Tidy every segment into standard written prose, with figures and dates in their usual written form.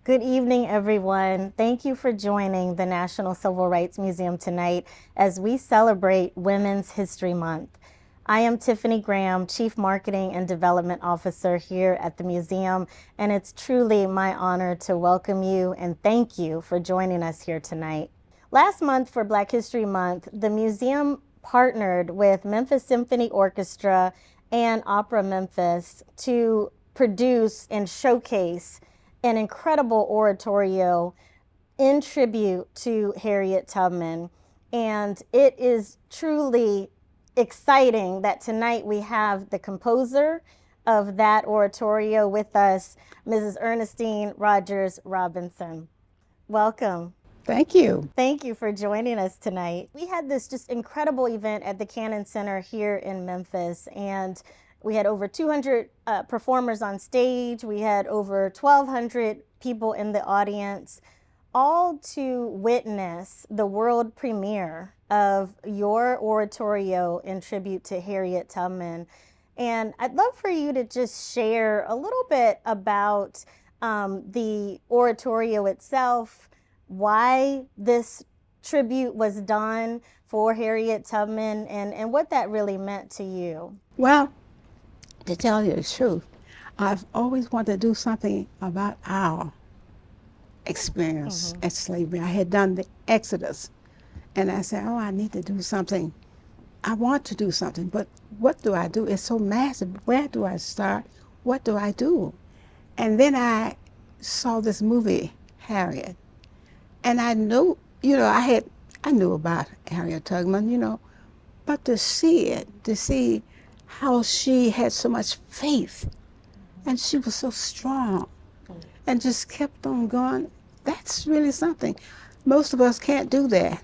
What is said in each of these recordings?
Good evening, everyone. Thank you for joining the National Civil Rights Museum tonight as we celebrate Women's History Month. I am Tiffany Graham, Chief Marketing and Development Officer here at the museum, and it's truly my honor to welcome you and thank you for joining us here tonight. Last month for Black History Month, the museum partnered with Memphis Symphony Orchestra and Opera Memphis to produce and showcase an incredible oratorio in tribute to Harriet Tubman. And it is truly exciting that tonight we have the composer of that oratorio with us, Mrs. Earnestine Rodgers Robinson. Welcome. Thank you. Thank you for joining us tonight. We had this just incredible event at the Cannon Center here in Memphis, and we had over 200 performers on stage. We had over 1,200 people in the audience, all to witness the world premiere of your oratorio in tribute to Harriet Tubman. And I'd love for you to just share a little bit about the oratorio itself, why this tribute was done for Harriet Tubman, and what that really meant to you. Well, to tell you the truth, I've always wanted to do something about our experience at slavery. I had done the Exodus, and I said, oh, I need to do something. I want to do something, but what do I do? It's so massive. Where do I start? What do I do? And then I saw this movie, Harriet, and I knew, I knew about Harriet Tubman, but to see it, to see how she had so much faith, and she was so strong, and just kept on going. That's really something. Most of us can't do that.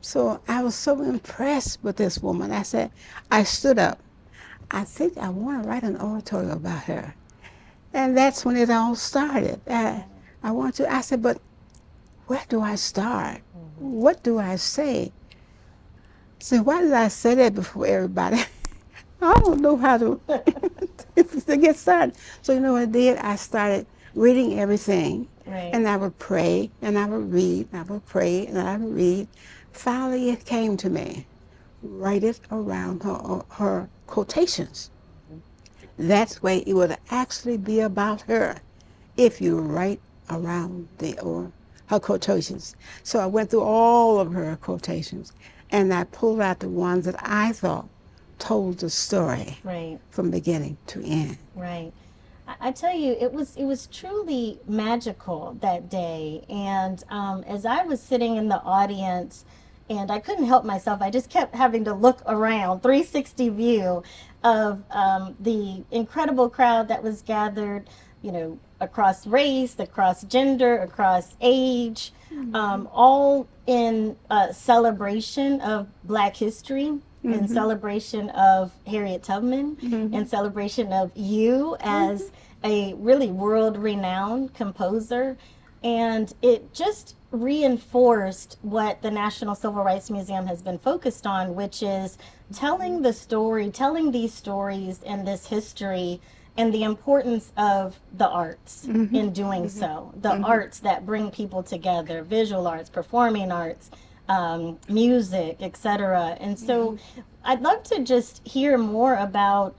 So I was so impressed with this woman. I stood up. I think I want to write an oratorio about her. And that's when it all started. I said, but where do I start? What do I say? So why did I say that before everybody? I don't know how to, to get started. So you know what I did? I started reading everything. Right. And I would pray, and I would read, and I would pray, and I would read. Finally, it came to me. Write it around her quotations. That way it would actually be about her if you write around her quotations. So I went through all of her quotations, and I pulled out the ones that I thought told the story from beginning to end. Right. I tell you, it was truly magical that day. And as I was sitting in the audience, and I couldn't help myself, I just kept having to look around, 360 view of the incredible crowd that was gathered, across race, across gender, across age, all in celebration of Black history. In celebration of Harriet Tubman, in celebration of you as a really world-renowned composer. And it just reinforced what the National Civil Rights Museum has been focused on, which is telling these stories and this history, and the importance of the arts in doing so. The arts that bring people together, visual arts, performing arts, music, etc. And so I'd love to just hear more about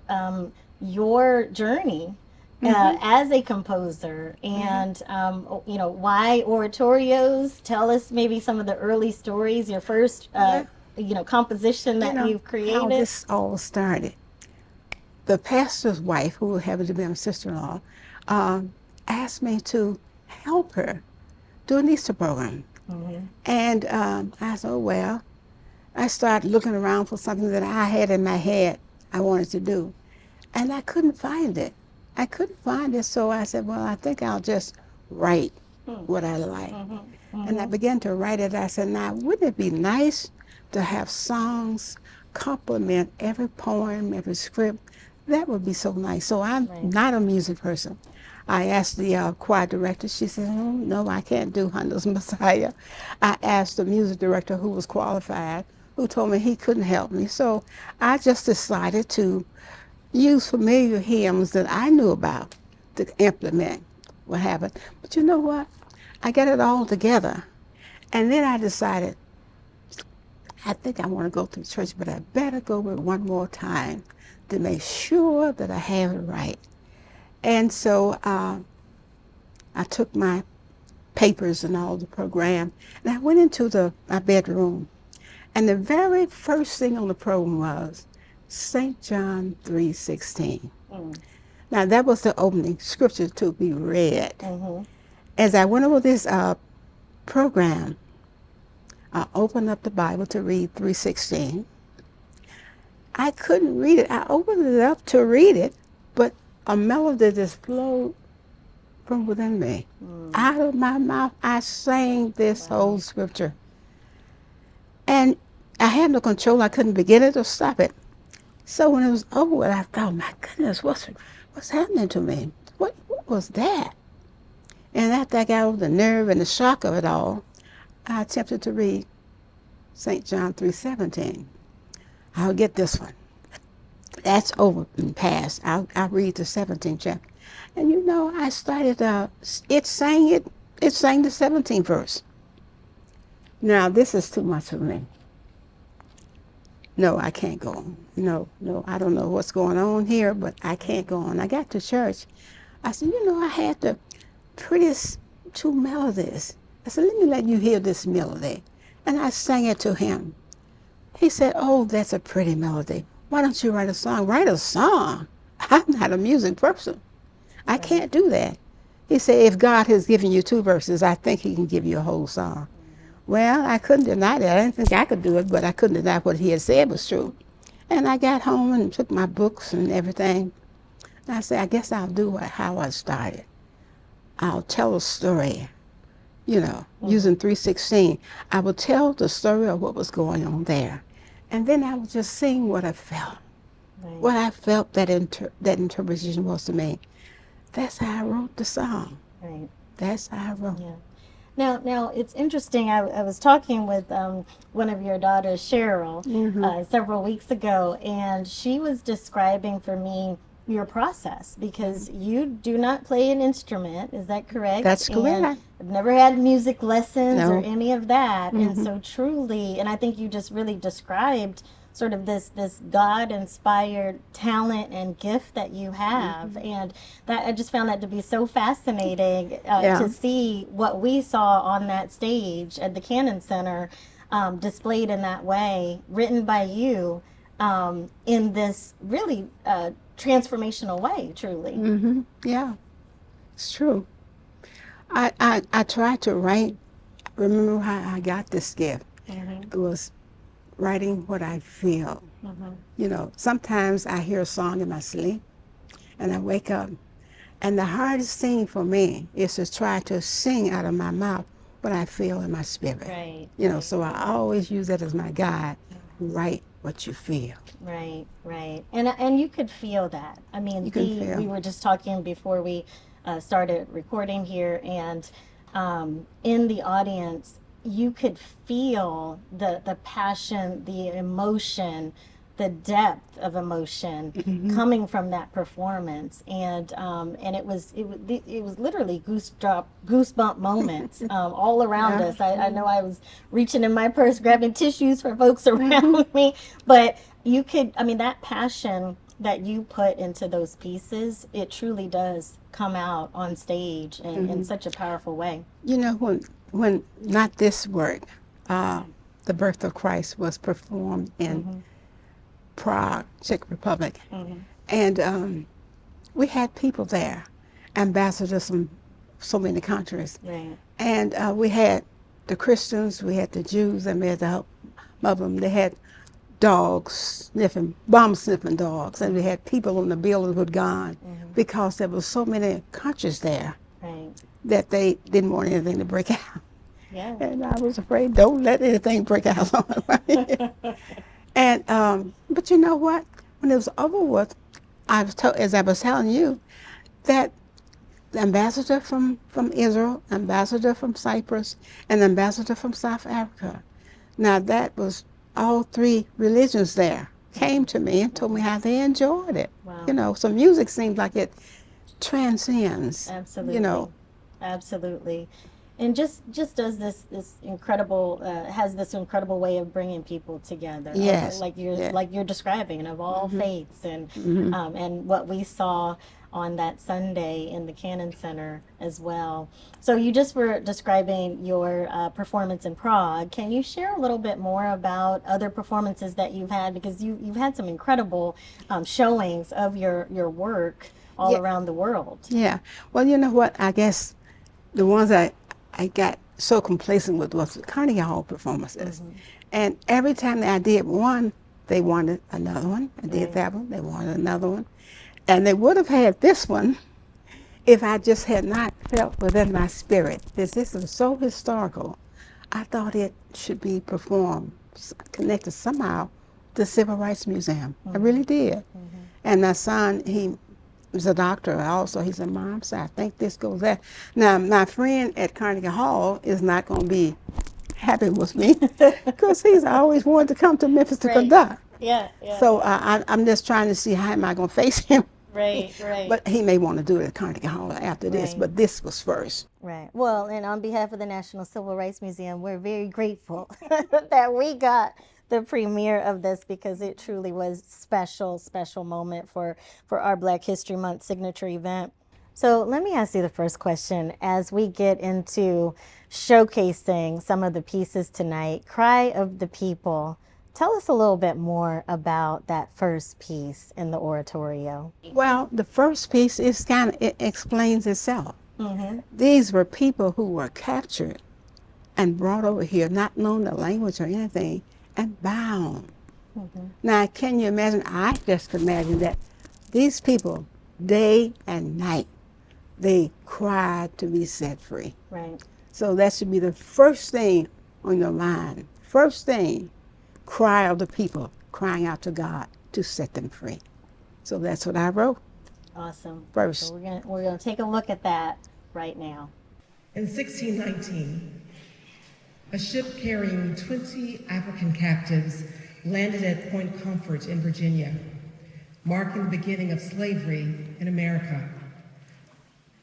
your journey as a composer, and why oratorios. Tell us maybe some of the early stories, your first composition that you've created. How this all started. The pastor's wife, who happened to be my sister-in-law, asked me to help her do an Easter program. And I said, oh, well, I started looking around for something that I had in my head I wanted to do. And I couldn't find it. So I said, well, I think I'll just write what I like. And I began to write it. I said, now, wouldn't it be nice to have songs complement every poem, every script? That would be so nice. So I'm not a music person. I asked the choir director. She said, oh, no, I can't do Handel's Messiah. I asked the music director, who was qualified, who told me he couldn't help me. So I just decided to use familiar hymns that I knew about to implement what happened. But you know what? I got it all together. And then I decided, I think I want to go to church, but I better go with one more time to make sure that I have it right. And so I took my papers and all the program, and I went into my bedroom. And the very first thing on the program was St. John 3:16. Now, that was the opening scripture to be read. As I went over this program, I opened up the Bible to read 3:16. I couldn't read it. I opened it up to read it, but a melody just flowed from within me. Out of my mouth, I sang this whole scripture. And I had no control. I couldn't begin it or stop it. So when it was over, I thought, my goodness, what's happening to me? What was that? And after I got over the nerve and the shock of it all, I attempted to read St. John 3:17. I'll get this one. That's over and past. I'll read the 17th chapter. And you know, I started, it sang the 17th verse. Now, this is too much for me. No, I can't go on. No, I don't know what's going on here, but I can't go on. I got to church. I said, you know, I had the prettiest two melodies. I said, let you hear this melody. And I sang it to him. He said, oh, that's a pretty melody. Why don't you write a song? Write a song? I'm not a music person. I can't do that. He said, if God has given you two verses, I think he can give you a whole song. Well, I couldn't deny that. I didn't think I could do it, but I couldn't deny what he had said was true. And I got home and took my books and everything. And I said, I guess I'll do how I started. I'll tell a story, you know, using 3:16. I will tell the story of what was going on there. And then I would just sing what I felt. What I felt that interpretation was to me. That's how I wrote the song. That's how I wrote. Now it's interesting. I was talking with one of your daughters, Cheryl, several weeks ago, and she was describing for me your process, because you do not play an instrument. Is that correct? That's correct. And I've never had music lessons or any of that. And so truly, and I think you just really described sort of this God-inspired talent and gift that you have. And that I just found that to be so fascinating to see what we saw on that stage at the Cannon Center, displayed in that way, written by you, in this really transformational way, truly. Yeah, it's true. I tried to write. Remember how I got this gift? It was writing what I feel. You know, sometimes I hear a song in my sleep and I wake up, and the hardest thing for me is to try to sing out of my mouth what I feel in my spirit. You know, so I always use that as my guide. Write what you feel. Right. And you could feel that. I mean, we were just talking before we started recording here, and in the audience, you could feel the passion, the emotion, the depth of emotion coming from that performance, and it was literally goosebump moments all around us. I know I was reaching in my purse, grabbing tissues for folks around me, but you could, I mean, that passion that you put into those pieces, it truly does come out on stage in such a powerful way. You know, when not this work, The Birth of Christ was performed in Prague, Czech Republic. And we had people there, ambassadors from so many countries. And we had the Christians, we had the Jews, and we had the Muslim. They had dogs bomb sniffing dogs, and we had people on the building who'd gone because there were so many countries there that they didn't want anything to break out. And I was afraid, don't let anything break out. And but you know what? When it was over with, I was told, as I was telling you, that the ambassador from Israel, ambassador from Cyprus, and ambassador from South Africa. Now that was all three religions there came to me and told me how they enjoyed it. You know, so music seems like it transcends, you know, Absolutely. And just does this incredible has this incredible way of bringing people together, Yes. Yeah. like you're describing, of all Mm-hmm. faiths, Mm-hmm. and what we saw on that Sunday in the Cannon Center as well. So you just were describing your performance in Prague. Can you share a little bit more about other performances that you've had, because you've had some incredible showings of your work all Yeah. around the world. Yeah. Well, you know what? I guess the ones I got so complacent with was the Carnegie Hall performances. Mm-hmm. And every time that I did one, they wanted another one. I did Right. that one, they wanted another one. And they would have had this one if I just had not felt within my spirit that this was so historical. I thought it should be performed, connected somehow to the Civil Rights Museum. I really did. Mm-hmm. And my son, he was a doctor also. He said, Mom, so I think this goes there. Now, my friend at Carnegie Hall is not going to be happy with me because he's always wanted to come to Memphis to Right. conduct. Yeah, yeah. So I'm just trying to see how am I going to face him. Right, right. But he may want to do it at Carnegie Hall after this, Right. but this was first. Right. Well, and on behalf of the National Civil Rights Museum, we're very grateful that we got the premiere of this, because it truly was special moment for our Black History Month signature event. So let me ask you the first question as we get into showcasing some of the pieces tonight. Cry of the People. Tell us a little bit more about that first piece in the oratorio. Well, the first piece is kind of, it explains itself. Mm-hmm. These were people who were captured and brought over here, not knowing the language or anything, and bound. Mm-hmm. Now, can you imagine? I just could imagine that these people, day and night, they cried to be set free. Right. So that should be the first thing on your mind. First thing, cry of the people, crying out to God to set them free. So that's what I wrote Awesome. first. So we're gonna take a look at that right now. In 1619, a ship carrying 20 African captives landed at Point Comfort in Virginia, marking the beginning of slavery in America.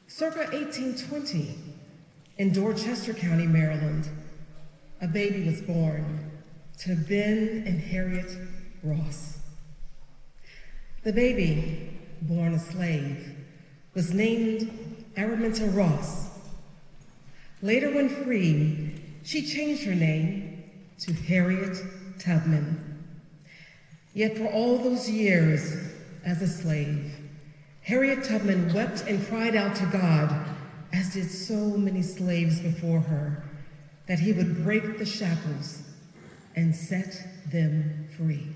Circa 1820, in Dorchester County, Maryland, a baby was born to Ben and Harriet Ross. The baby, born a slave, was named Araminta Ross. Later, when free, she changed her name to Harriet Tubman. Yet for all those years as a slave, Harriet Tubman wept and cried out to God, as did so many slaves before her, that he would break the shackles and set them free.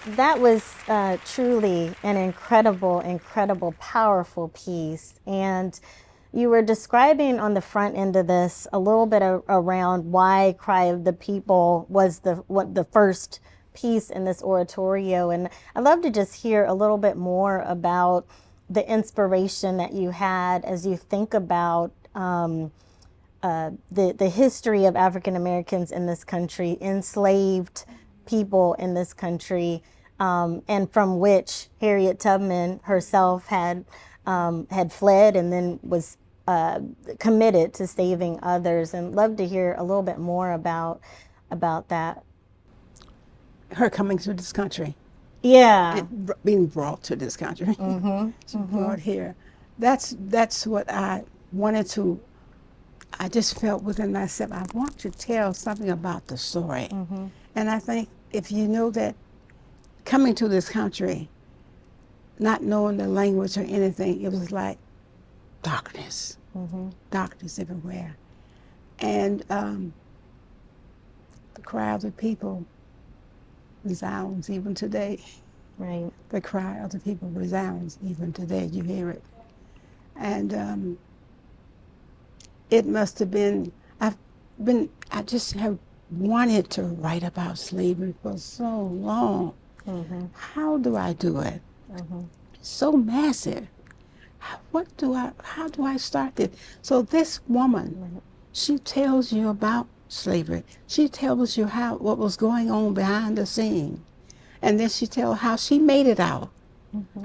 That was truly an incredible, powerful piece. And you were describing on the front end of this a little bit around why Cry of the People was the first piece in this oratorio. And I'd love to just hear a little bit more about the inspiration that you had as you think about the history of African Americans in this country, enslaved people in this country, and from which Harriet Tubman herself had fled and then was committed to saving others. And love to hear a little bit more about that. Her coming to this country, Yeah. being brought to this country, she brought here. That's what I wanted to. I just felt within myself, I want to tell something about the story. And I think if you know that coming to this country, not knowing the language or anything, it was like darkness, darkness everywhere. And the cry of the people resounds even today. Right. The cry of the people resounds even today. You hear it. And it must have been, I just have wanted to write about slavery for so long. How do I do it? So massive. How do I start this? So this woman, she tells you about slavery. She tells you what was going on behind the scene. And then she tells how she made it out.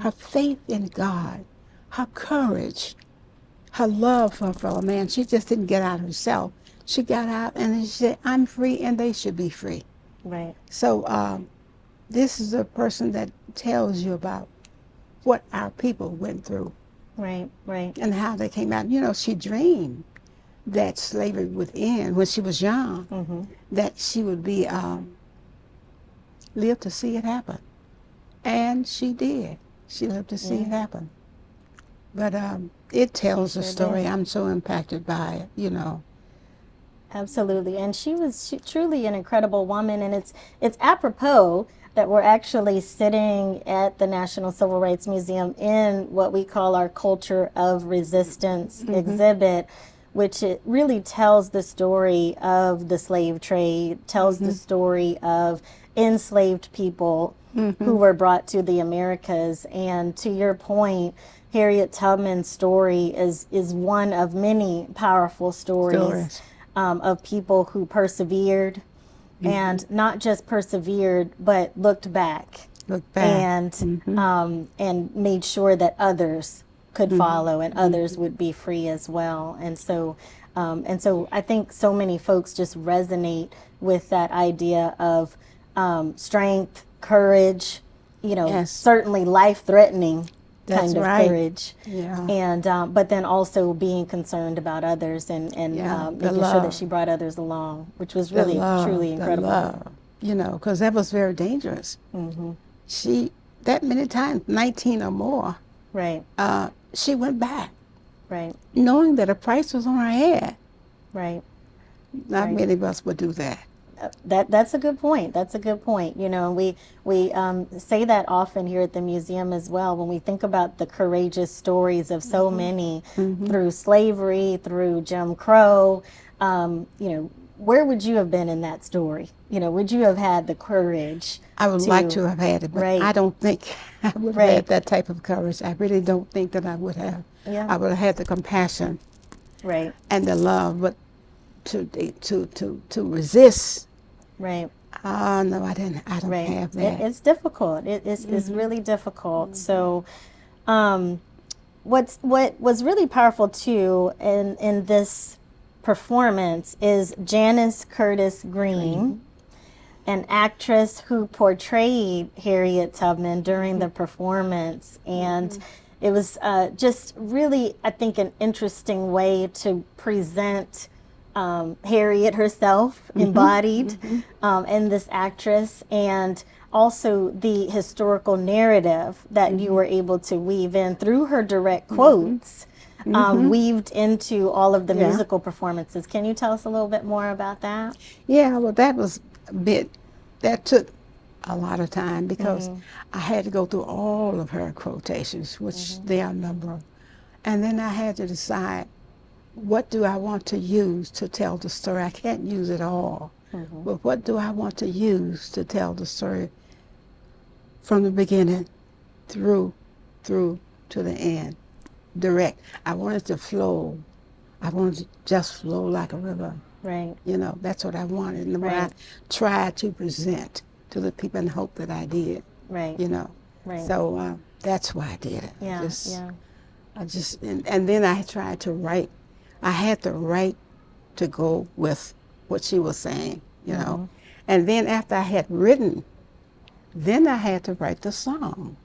Her faith in God, her courage, her love for a fellow man. She just didn't get out herself. She got out and she said, I'm free and they should be free. Right. So this is a person that tells you about what our people went through. Right, right. And how they came out. You know, she dreamed that slavery would end when she was young, that she would be, live to see it happen. And she did. She lived to see it happen. But it tells a story. I'm so impacted by it, you know. Absolutely. And she was truly an incredible woman. And it's apropos that we're actually sitting at the National Civil Rights Museum in what we call our Culture of Resistance exhibit, which it really tells the story of the slave trade, tells the story of enslaved people who were brought to the Americas. And to your point, Harriet Tubman's story is one of many powerful stories. Of people who persevered, and not just persevered, but looked back. And made sure that others could follow and others would be free as well. And so I think so many folks just resonate with that idea of strength, courage, you know, certainly life-threatening kind of courage, and but then also being concerned about others and making sure that she brought others along, which was really truly incredible. The love, you know, because that was very dangerous. She, that many times, 19 or more, she went back, knowing that a price was on her head. Not many of us would do that. That's a good point. That's a good point. You know, we say that often here at the museum as well when we think about the courageous stories of so many through slavery, through Jim Crow. You know, where would you have been in that story? You know, would you have had the courage? I would like to have had it, but I don't think I would have had that type of courage. I really don't think that I would have. I would have had the compassion, and the love, but to resist. Right. Oh, no, I didn't. I don't have that. It's difficult. It's really difficult. So, what was really powerful too in this performance is Janice Curtis Green, an actress who portrayed Harriet Tubman during the performance, and it was just really, I think, an interesting way to present Harriet herself embodied in this actress, and also the historical narrative that you were able to weave in through her direct quotes, weaved into all of the musical performances. Can you tell us a little bit more about that? Yeah, well, that was a bit, that took a lot of time because I had to go through all of her quotations, which there are a number of. And then I had to decide, what do I want to use to tell the story? I can't use it all, but what do I want to use to tell the story from the beginning through to the end, direct. I want it to flow. I want it to just flow like a river. Right. You know, that's what I wanted, and what I Right. tried to present to the people, and hope that I did. Right. You know, Right. so that's why I did it. Yeah. And then I tried to write. I had to write to go with what she was saying. You know, and then after I had written, then I had to write the song.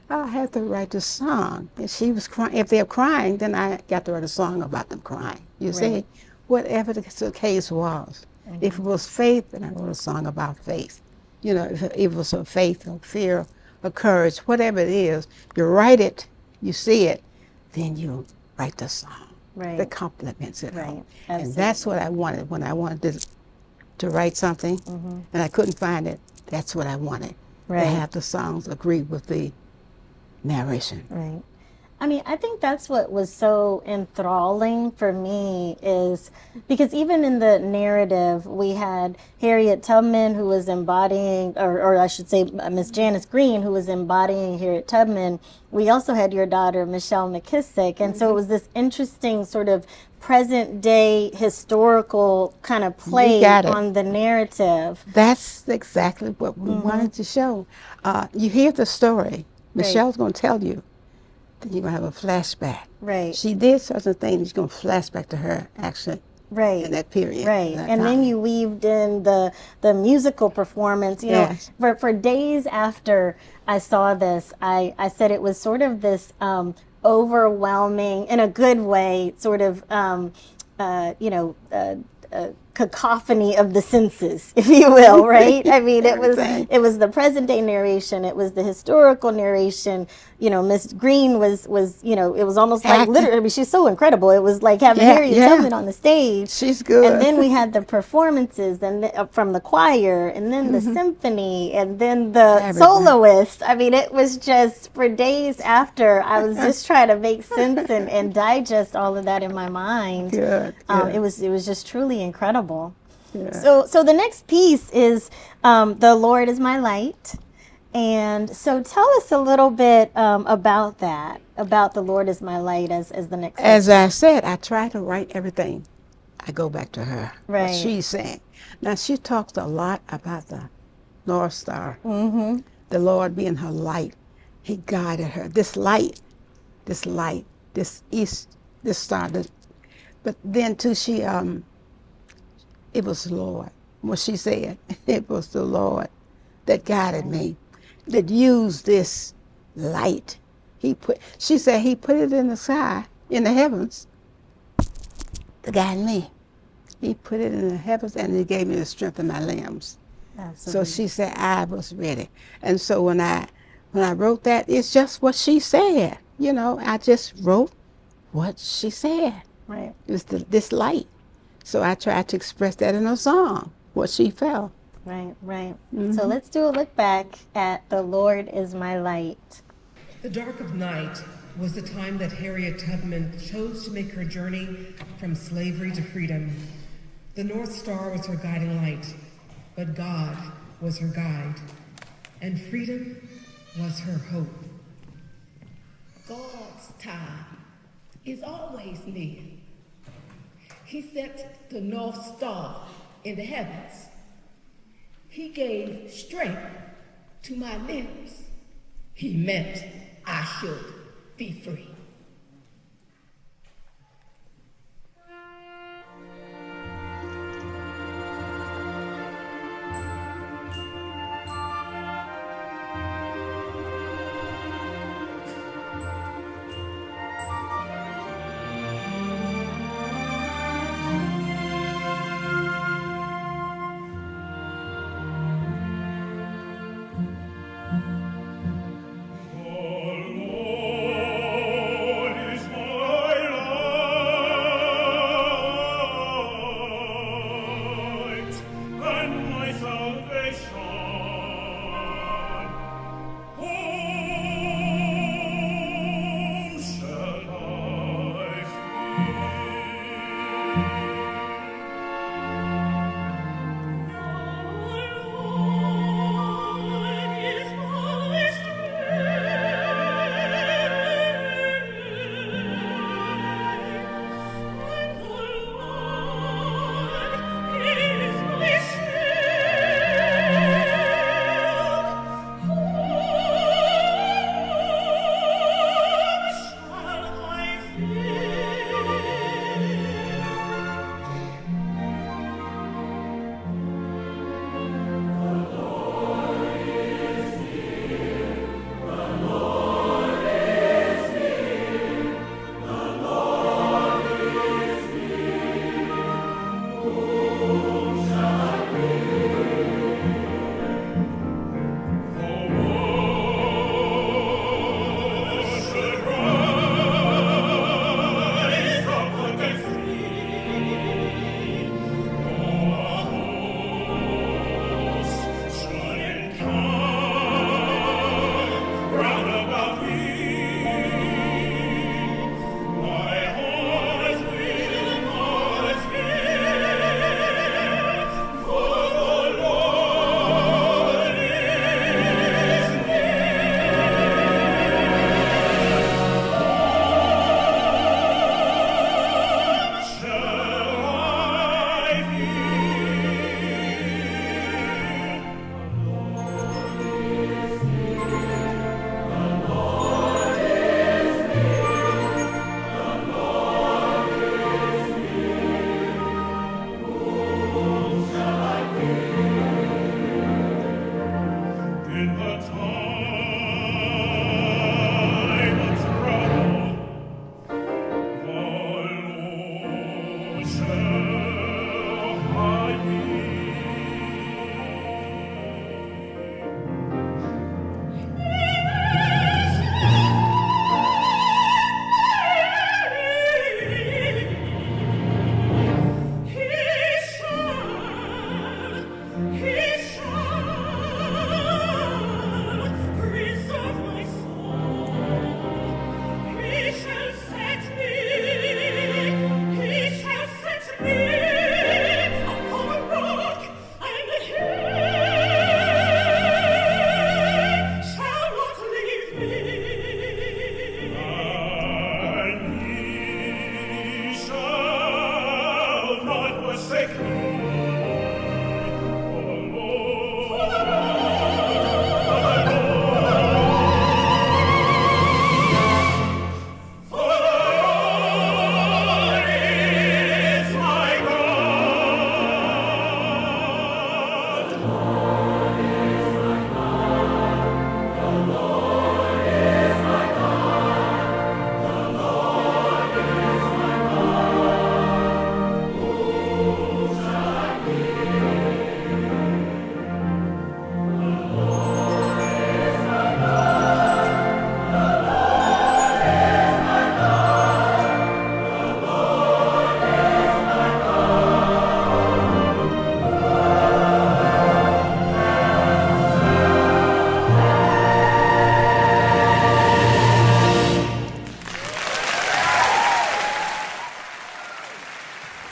I had to write the song. If she was crying, if they're crying, then I got to write a song about them crying. You see, whatever the case was. If it was faith, then I wrote a song about faith. You know, if it was a faith or fear or courage, whatever it is, you write it, you see it, then you write the song that complements it all. And that's what I wanted when I wanted to write something, and I couldn't find it. That's what I wanted, to have the songs agree with the narration. Right. I mean, I think that's what was so enthralling for me, is because even in the narrative, we had Harriet Tubman, who was embodying, or I should say Miss Janice Green, who was embodying Harriet Tubman. We also had your daughter, Michelle McKissick. And so it was this interesting sort of present day historical kind of play on the narrative. That's exactly what we wanted to show. You hear the story. Michelle's going to tell you. Then you're going to have a flashback. Right. She did certain things. You're going to flash back to her action. Right. In that period. Right. That and time. then you weaved in the musical performance. You know, for days after I saw this, I said it was sort of this overwhelming, in a good way, sort of, cacophony of the senses, if you will, right? I mean, it was the present day narration, it was the historical narration. You know, Miss Green was it was almost like literally. I mean, she's so incredible. It was like having Harriet Tubman on the stage. She's good. And then we had the performances, and from the choir, and then the symphony, and then the soloist. I mean, it was just for days after. I was just trying to make sense and digest all of that in my mind. Good. It was just truly incredible. Yeah. So the next piece is "The Lord Is My Light," and so tell us a little bit about that, about "The Lord Is My Light" as the next. As I said, I try to write everything. I go back to her. Right. What she's saying. Now she talks a lot about the North Star. The Lord being her light. He guided her. This light, this east, this star. But then too, it was the Lord. What she said, it was the Lord that guided me, that used this light. She said he put it in the sky, in the heavens, to guide me. He put it in the heavens, and he gave me the strength of my limbs. Absolutely. So she said I was ready. And so when I wrote that, it's just what she said. You know, I just wrote what she said. Right. It was this light. So I tried to express that in a song, what she felt. Right. So let's do a look back at "The Lord Is My Light." The dark of night was the time that Harriet Tubman chose to make her journey from slavery to freedom. The North Star was her guiding light, but God was her guide, and freedom was her hope. God's time is always near. He set the North Star in the heavens. He gave strength to my limbs. He meant I should be free. Oh, Lord.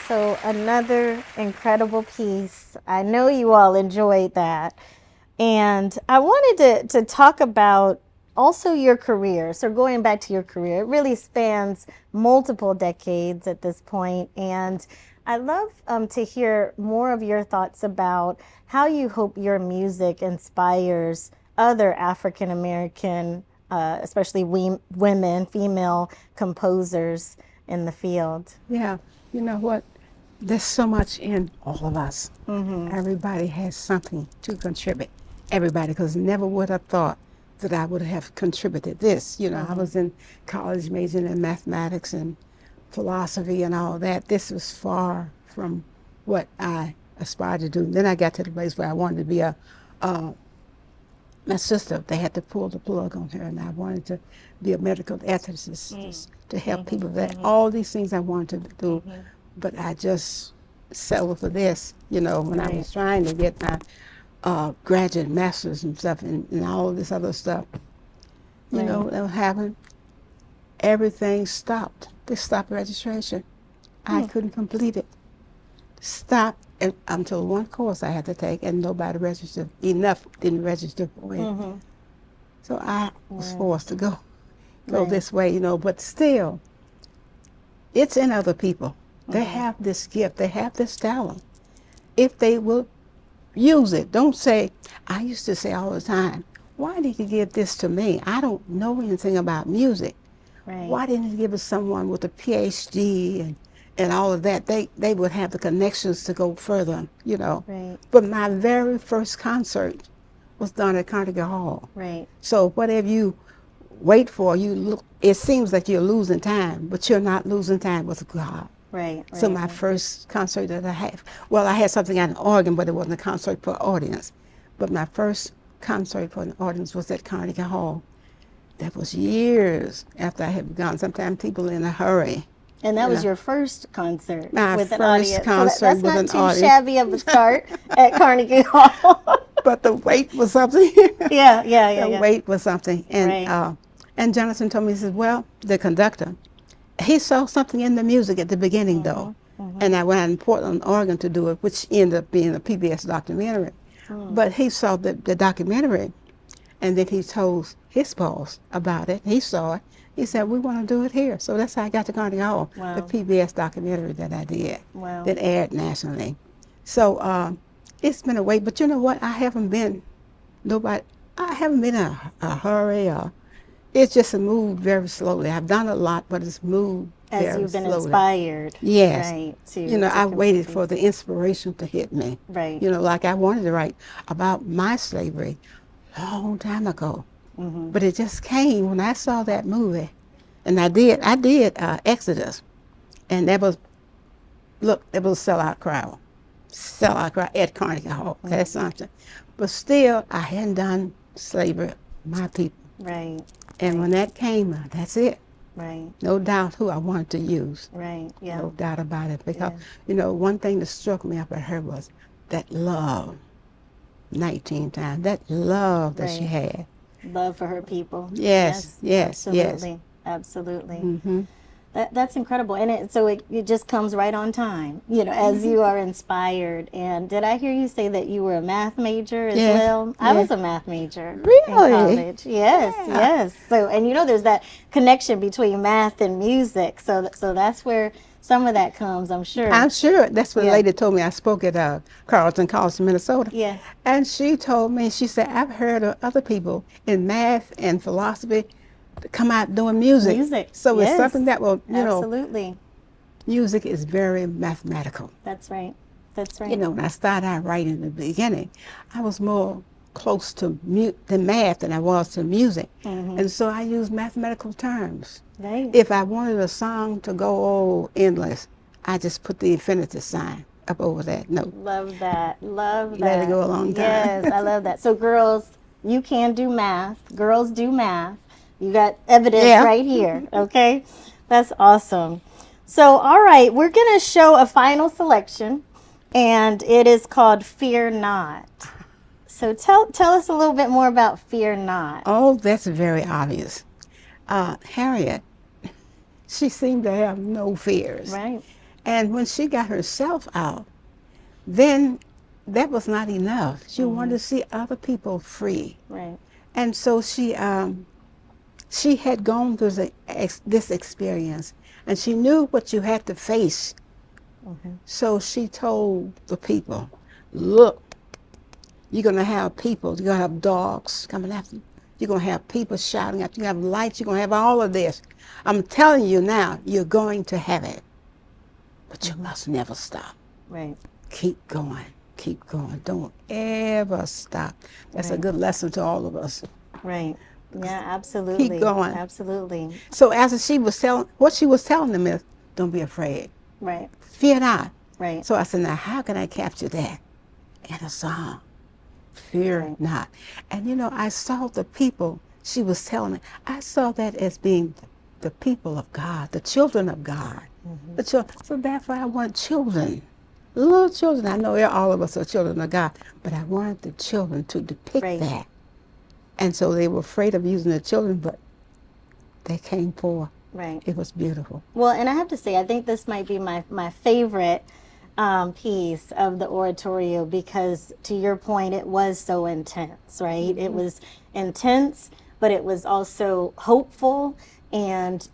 So another incredible piece. I know you all enjoyed that. And I wanted to talk about also your career. So going back to your career, it really spans multiple decades at this point. And I'd love to hear more of your thoughts about how you hope your music inspires other African American, especially women, female composers in the field. Yeah, you know what? There's so much in all of us. Everybody has something to contribute. Everybody, because never would have thought that I would have contributed this. You know, I was in college majoring in mathematics and philosophy and all that. This was far from what I aspired to do. Then I got to the place where I wanted to be my sister, they had to pull the plug on her, and I wanted to be a medical ethicist to help people with that. All these things I wanted to do, but I just settled for this, you know, when I was trying to get my graduate masters and stuff and all this other stuff. You know what happened? Everything stopped. They stopped registration. I couldn't complete it. Stopped until one course I had to take, and nobody registered. Enough didn't register for it. So I was forced to go this way, you know, but still, it's in other people. They have this gift. They have this talent. If they will use it. Don't say, I used to say all the time, why did you give this to me? I don't know anything about music. Why didn't you give it to someone with a PhD and all of that? They would have the connections to go further, you know. But my very first concert was done at Carnegie Hall. So whatever you wait for, you look, it seems like you're losing time, but you're not losing time with God. So my first concert that I had, well, I had something on an organ, but it wasn't a concert for audience. But my first concert for an audience was at Carnegie Hall. That was years after I had begun. Sometimes people in a hurry. And that was your first concert My with an first audience. concert So that's with not an too audience. shabby of a start at Carnegie Hall. But the wait was something. The wait was something. And Jonathan told me, he said, well, the conductor, he saw something in the music at the beginning, though. And I went out in Portland, Oregon to do it, which ended up being a PBS documentary. But he saw the documentary, and then he told his boss about it. He saw it. He said, we want to do it here. So that's how I got to Carnegie Hall, the PBS documentary that I did, that aired nationally. So it's been a wait. But you know what? I haven't been in a hurry. It's just moved very slowly. I've done a lot, but it's moved very slowly. As you've been inspired. Yes. You know, I waited for the inspiration to hit me. You know, like I wanted to write about my slavery, long time ago. But it just came when I saw that movie. And I did Exodus. And that was, look, it was a sellout crowd. Sellout crowd at Carnegie Hall. That's something. But still, I hadn't done slavery, my people. Right. And when that came out, that's it. Right. No doubt who I wanted to use. Right. Yeah. No doubt about it. Because, Yeah. One thing that struck me about her was that love. 19 times. That love that she Right. had. Love for her people. Yes, yes, Absolutely. Absolutely. Mm-hmm. That's incredible. And it just comes right on time, as you are inspired. And did I hear you say that you were a math major as Yes, well? I yes. was a math major Really? in college. Yes, yes. So, and there's that connection between math and music. So that's where some of that comes, I'm sure. I'm sure that's what Yeah. a lady told me. I spoke at Carleton College in Minnesota. Yeah. And she told me, she said, I've heard of other people in math and philosophy come out doing music. Music. So it's Yes. something that will, Absolutely. music is very mathematical. That's right. That's right. When I started out writing in the beginning, I was more close to math than I was to music. And so I used mathematical terms. Right. If I wanted a song to go endless, I just put the infinity sign up over that note. Love that. Love that. Let it go a long time. Yes, I love that. So girls, you can do math. Girls do math. You got evidence Yeah. right here. Okay. That's awesome. So, all right, we're going to show a final selection, and it is called Fear Not. So tell us a little bit more about Fear Not. Oh, that's very obvious. Harriet, she seemed to have no fears. Right. And when she got herself out, then that was not enough. She wanted to see other people free. Right. And so she had gone through this experience, and she knew what you had to face. So she told the people, look, you're going to have people, you're going to have dogs coming after you. You're going to have people shouting at you. You're going to have lights. You're going to have all of this. I'm telling you now, you're going to have it. But you must never stop. Right. Keep going. Keep going. Don't ever stop. That's a Right. good lesson to all of us. Right. Yeah, absolutely. Keep going. Absolutely. So after she was what she was telling them is, don't be afraid. Right. Fear not. Right. So I said, now how can I capture that in a song? Fear Right. not. And I saw the people she was telling me. I saw that as being the people of God, the children of God. The children. So therefore I want children, little children. I know all of us are children of God, but I wanted the children to depict Right. that. And so they were afraid of using the children, but they came forth. Right. It was beautiful. Well, and I have to say, I think this might be my favorite piece of the oratorio because, to your point, it was so intense, right? It was intense, but it was also hopeful. And,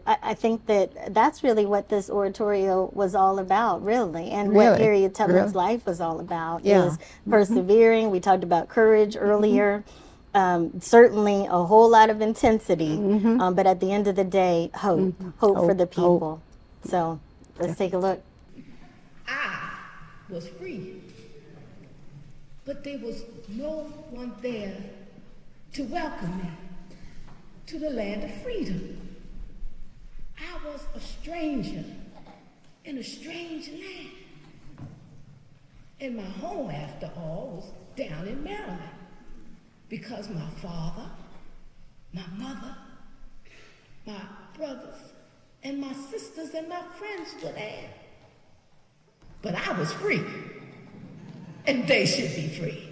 I think that's really what this oratorio was all about, really. And what Really? Harriet Tubman's Really? life was all about Yeah. is persevering. We talked about courage earlier. Certainly a whole lot of intensity, but at the end of the day, hope for the Hope. people. So let's take a look. I was free, but there was no one there to welcome me to the land of freedom. I was a stranger in a strange land. And my home, after all, was down in Maryland because my father, my mother, my brothers, and my sisters and my friends were there. But I was free, and they should be free.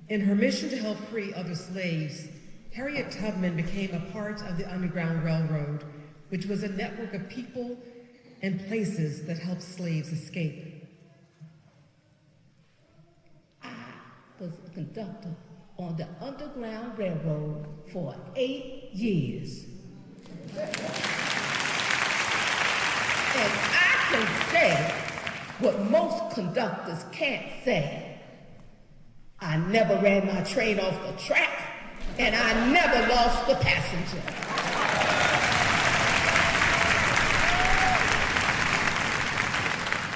In her mission to help free other slaves, Harriet Tubman became a part of the Underground Railroad, which was a network of people and places that helped slaves escape. I was a conductor on the Underground Railroad for 8 years. And I can say what most conductors can't say. I never ran my train off the track, and I never lost a passenger.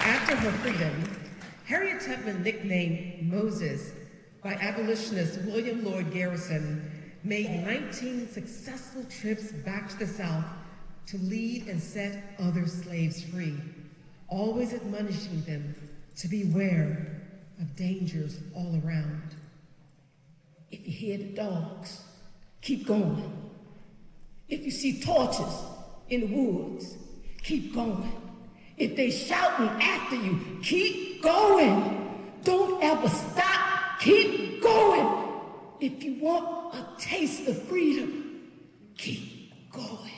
After her freedom, Harriet Tubman, nicknamed Moses, by abolitionist William Lloyd Garrison, made 19 successful trips back to the South to lead and set other slaves free, always admonishing them to beware of dangers all around. If you hear the dogs, keep going. If you see torches in the woods, keep going. If they shouting after you, keep going. Don't ever stop, keep going. If you want a taste of freedom, keep going.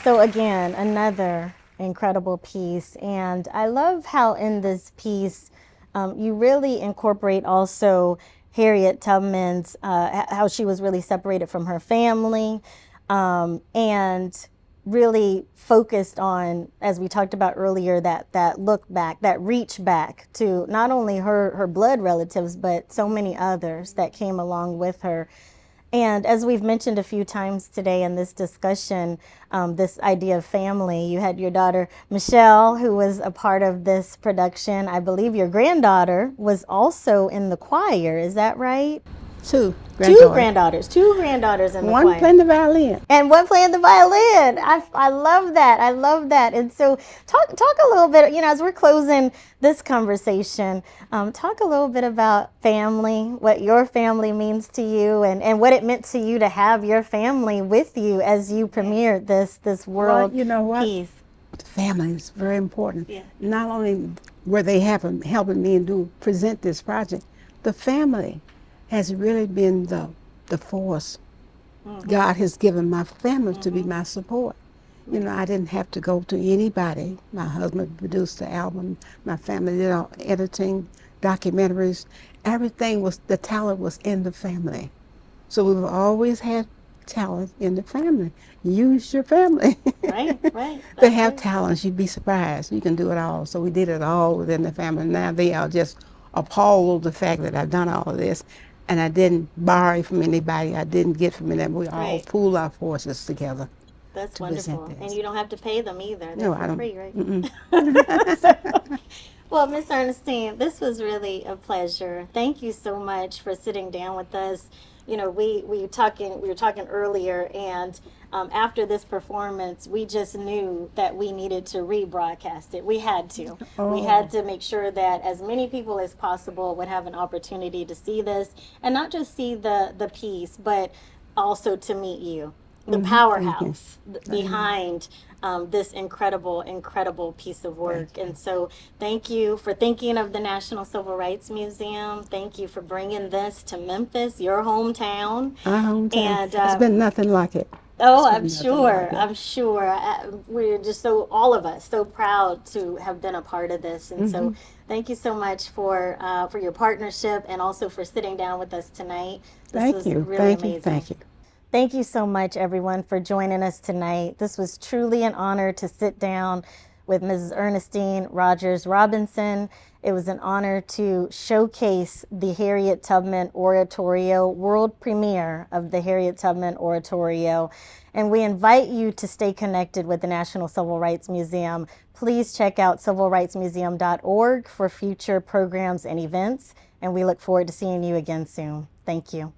So again, another incredible piece. And I love how in this piece, you really incorporate also Harriet Tubman's, how she was really separated from her family, and really focused on, as we talked about earlier, that look back, that reach back to not only her blood relatives, but so many others that came along with her. And as we've mentioned a few times today in this discussion, this idea of family, you had your daughter, Michelle, who was a part of this production. I believe your granddaughter was also in the choir. Is that right? Two Two granddaughters in the choir. One playing the violin. And one playing the violin. I love that. I love that. And so talk a little bit, as we're closing this conversation, talk a little bit about family, what your family means to you, and what it meant to you to have your family with you as you premiered this world Well, you know what? piece. Family is very important. Yeah. Not only were they helping me present this project, the family has really been the force. God has given my family to be my support. I didn't have to go to anybody. My husband produced the album. My family did all editing, documentaries. The talent was in the family. So we've always had talent in the family. Use your family. Right. They have talents. You'd be surprised. You can do it all. So we did it all within the family. Now they are just appalled at the fact that I've done all of this. And I didn't borrow from anybody. I didn't get from anybody. We all Right. pooled our forces together. That's to present wonderful. this. And you don't have to pay them either. They're No, for I don't. free, right? Mm-mm. Well, Miss Earnestine, this was really a pleasure. Thank you so much for sitting down with us. We were talking earlier, and after this performance, we just knew that we needed to rebroadcast it. We had to. We had to make sure that as many people as possible would have an opportunity to see this, and not just see the piece, but also to meet you, the powerhouse behind this incredible piece of work. And so thank you for thinking of the National Civil Rights Museum. Thank you for bringing this to Memphis, your hometown. Our hometown. And It's been nothing like it. oh, It's I'm been nothing sure. like it. I'm sure. We're just all of us, so proud to have been a part of this. And so thank you so much for your partnership, and also for sitting down with us tonight. This was really amazing. Thank you. Thank you so much, everyone, for joining us tonight. This was truly an honor to sit down with Mrs. Earnestine Rodgers Robinson. It was an honor to showcase the Harriet Tubman Oratorio, world premiere of the Harriet Tubman Oratorio. And we invite you to stay connected with the National Civil Rights Museum. Please check out civilrightsmuseum.org for future programs and events. And we look forward to seeing you again soon. Thank you.